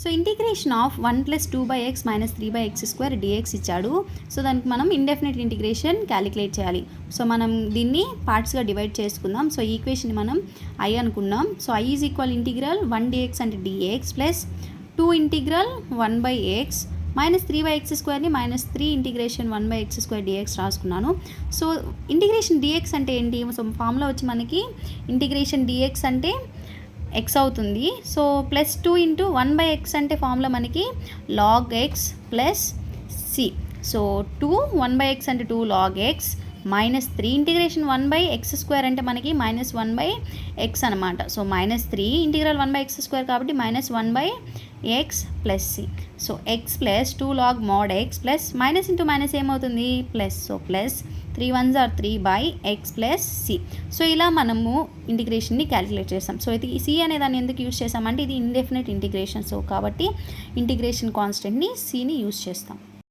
So integration of 1 + 2/x - 3/x² dx ఇచ్చాడు. So దానికి మనం ఇండెఫినెట్ ఇంటిగ్రేషన్ క్యాలిక్యులేట్ చేయాలి. సో మనం దీన్ని పార్ట్స్గా డివైడ్ చేసుకుందాం. సో ఈక్వేషన్ మనం I అనుకున్నాం. సో I = ఇంటిగ్రల్ 1 dx అంటే dx plus 2 integral 1/x - 3/x²ని -3 integration 1/x² dx రాసుకున్నాను. సో ఇంటిగ్రేషన్ dx అంటే ఏంటి? సో ఫార్ములా వచ్చి మనకి ఇంటిగ్రేషన్ dx అంటే x అవుతుంది. సో +2 × 1/x అంటే ఫార్ములా మనకి log x plus c. So 2 1/x అంటే 2 log x -3 ఇంటిగ్రేషన్ 1/x² అంటే మనకి -1/x అనమాట. సో -3 ఇంటిగ్రల్ 1/x² కాబట్టి -1/x plus c. So x plus 2 log mod x plus minus into minus ఏమవుతుంది plus. So plus 3 1s are 3/x plus c. So ఇలా మనము ఇంటిగ్రేషన్ని calculate చేస్తాం. So ఇది c అనే దాన్ని ఎందుకు యూజ్ చేస్తామంటే ఇది ఇండెఫినెట్ ఇంటిగ్రేషన్. సో కాబట్టి ఇంటిగ్రేషన్ కాన్స్టెంట్ని cని యూజ్ చేస్తాం.